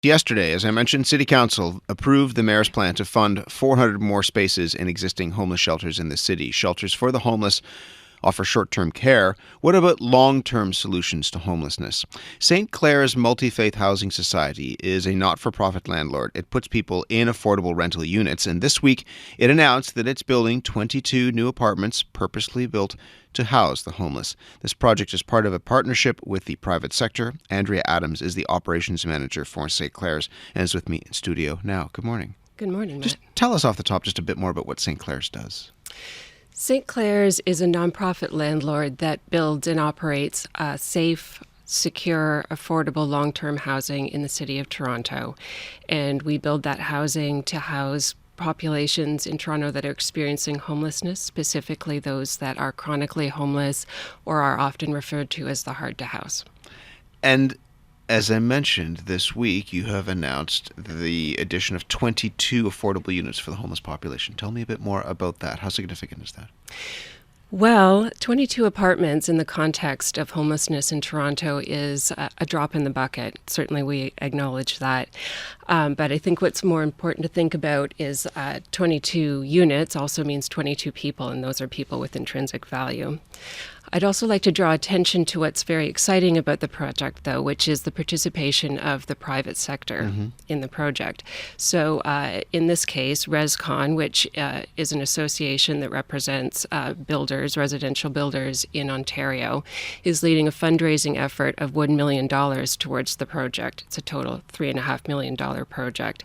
Yesterday, as I mentioned, City Council approved the Mayor's plan to fund 400 more spaces in existing homeless shelters in the city. Shelters for the homeless offer short-term care. What about long-term solutions to homelessness? St. Clare's Multi-Faith Housing Society is a not-for-profit landlord. It puts people in affordable rental units, and this week it announced that it's building 22 new apartments purposely built to house the homeless. This project is part of a partnership with the private sector. Andrea Adams is the operations manager for St. Clare's and is with me in studio now. Good morning. Good morning, Matt. Just tell us off the top just a bit more about what St. Clare's does. St. Clare's is a nonprofit landlord that builds and operates safe, secure, affordable long-term housing in the city of Toronto. And we build that housing to house populations in Toronto that are experiencing homelessness, specifically those that are chronically homeless or are often referred to as the hard to house. And as I mentioned, this week you have announced the addition of 22 affordable units for the homeless population. Tell me a bit more about that. How significant is that? Well, 22 apartments in the context of homelessness in Toronto is a drop in the bucket. Certainly we acknowledge that. But I think what's more important to think about is 22 units also means 22 people, and those are people with intrinsic value. I'd also like to draw attention to what's very exciting about the project, though, which is the participation of the private sector in the project. So in this case, RESCON, which is an association that represents builders, residential builders in Ontario, is leading a fundraising effort of $1 million towards the project. It's a total $3.5 million project.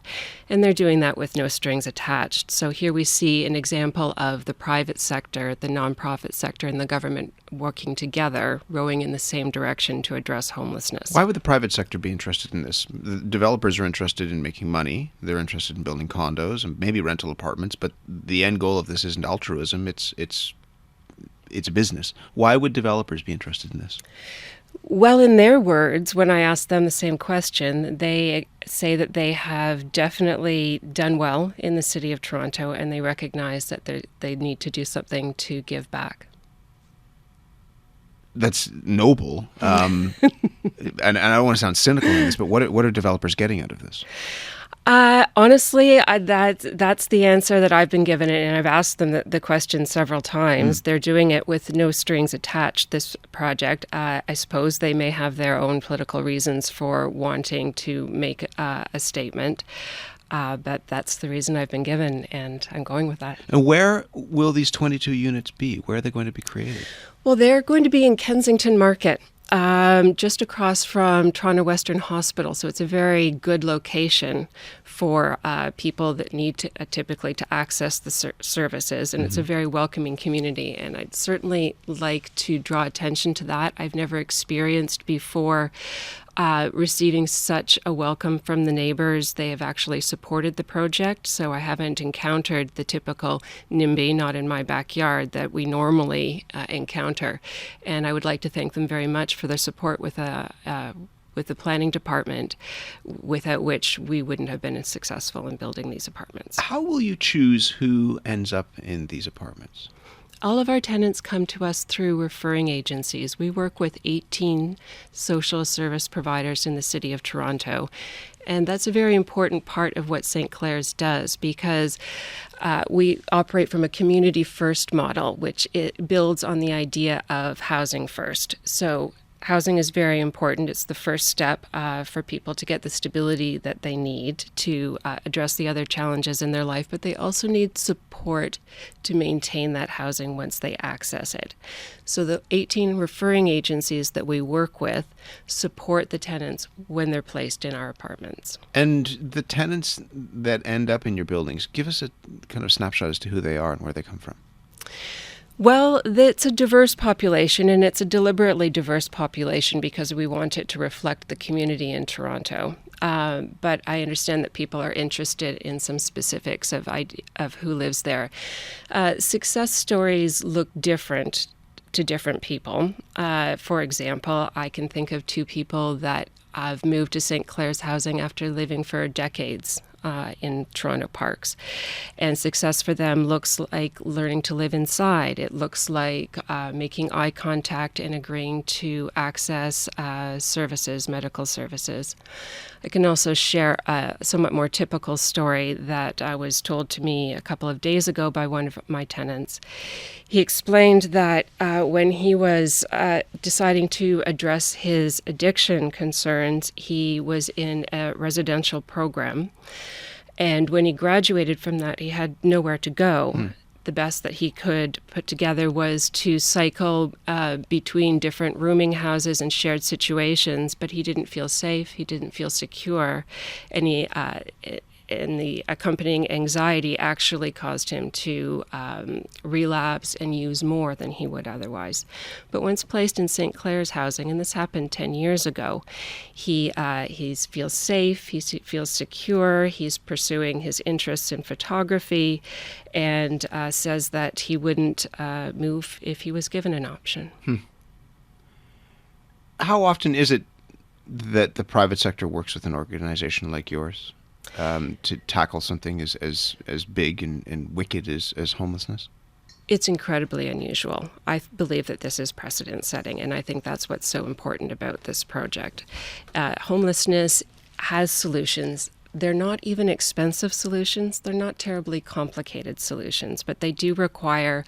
And they're doing that with no strings attached. So here we see an example of the private sector, the nonprofit sector, and the government working together, rowing in the same direction to address homelessness. Why would the private sector be interested in this? The developers are interested in making money. They're interested in building condos and maybe rental apartments, but the end goal of this isn't altruism. It's a business. Why would developers be interested in this? Well, in their words, when I asked them the same question, they say that they have definitely done well in the city of Toronto, and they recognize that they need to do something to give back. That's noble. And I don't want to sound cynical in this, but what are developers getting out of this? Honestly, that's the answer that I've been given, and I've asked them the question several times. They're doing it with no strings attached, this project. I suppose they may have their own political reasons for wanting to make a statement. But that's the reason I've been given, and I'm going with that. And where will these 22 units be? Where are they going to be created? Well, they're going to be in Kensington Market, just across from Toronto Western Hospital. So it's a very good location for people that need to typically to access the services. And it's a very welcoming community. And I'd certainly like to draw attention to that. I've never experienced before receiving such a welcome from the neighbors. They have actually supported the project, so I haven't encountered the typical NIMBY, not in my backyard, that we normally encounter. And I would like to thank them very much for their support with the planning department, without which we wouldn't have been as successful in building these apartments. How will you choose who ends up in these apartments? All of our tenants come to us through referring agencies. We work with 18 social service providers in the city of Toronto. And that's a very important part of what St. Clare's does, because we operate from a community first model, which it builds on the idea of housing first. So housing is very important. It's the first step for people to get the stability that they need to address the other challenges in their life, but they also need support to maintain that housing once they access it. So the 18 referring agencies that we work with support the tenants when they're placed in our apartments. And the tenants that end up in your buildings, give us a kind of snapshot as to who they are and where they come from. Well, it's a diverse population, and it's a deliberately diverse population because we want it to reflect the community in Toronto. But I understand that people are interested in some specifics of who lives there. Success stories look different to different people. For example, I can think of two people that have moved to St. Clare's housing after living for decades in Toronto parks. And success for them looks like learning to live inside. It looks like making eye contact and agreeing to access services, medical services. I can also share a somewhat more typical story that was told to me a couple of days ago by one of my tenants. He explained that when he was deciding to address his addiction concerns, he was in a residential program. And when he graduated from that, he had nowhere to go. The best that he could put together was to cycle between different rooming houses and shared situations, but he didn't feel safe, he didn't feel secure, and the accompanying anxiety actually caused him to relapse and use more than he would otherwise. But once placed in St. Clare's housing, and this happened 10 years ago, he feels safe, he feels secure, he's pursuing his interests in photography, and says that he wouldn't move if he was given an option. How often is it that the private sector works with an organization like yours to tackle something as big and wicked as homelessness? It's incredibly unusual. I believe that this is precedent-setting, and I think that's what's so important about this project. Homelessness has solutions. They're not even expensive solutions. They're not terribly complicated solutions, but they do require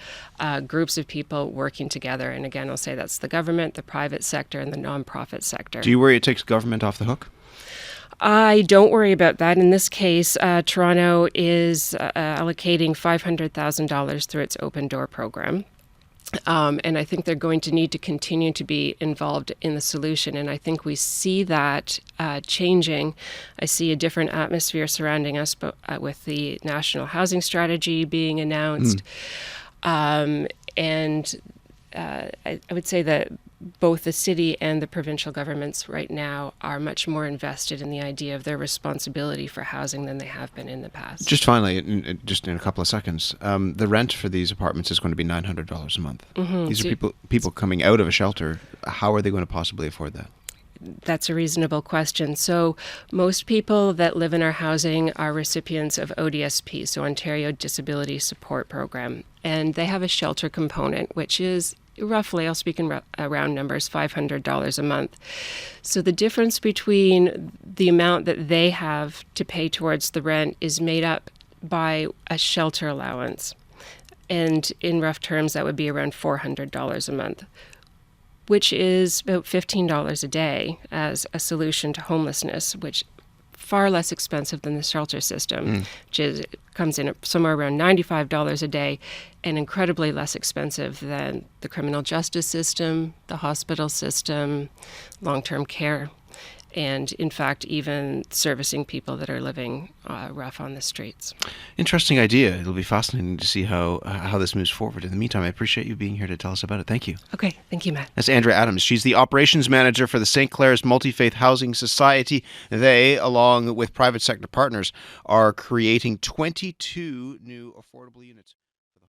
groups of people working together. And again, I'll say that's the government, the private sector, and the nonprofit sector. Do you worry it takes government off the hook? I don't worry about that. In this case, Toronto is allocating $500,000 through its Open Door program. And I think they're going to need to continue to be involved in the solution. And I think we see that changing. I see a different atmosphere surrounding us, but with the National Housing Strategy being announced. I would say that both the city and the provincial governments right now are much more invested in the idea of their responsibility for housing than they have been in the past. Just finally, just in a couple of seconds, the rent for these apartments is going to be $900 a month. These are people coming out of a shelter. How are they going to possibly afford that? That's a reasonable question. So most people that live in our housing are recipients of ODSP, so Ontario Disability Support Program, and they have a shelter component, which is roughly, I'll speak in round numbers, $500 a month. So the difference between the amount that they have to pay towards the rent is made up by a shelter allowance. And in rough terms, that would be around $400 a month, which is about $15 a day as a solution to homelessness, which far less expensive than the shelter system, which comes in at somewhere around $95 a day, and incredibly less expensive than the criminal justice system, the hospital system, long-term care, and in fact, even servicing people that are living rough on the streets. Interesting idea. It'll be fascinating to see how this moves forward. In the meantime, I appreciate you being here to tell us about it. Thank you. Okay. Thank you, Matt. That's Andrea Adams. She's the operations manager for the St. Clare's Multi-Faith Housing Society. They, along with private sector partners, are creating 22 new affordable units.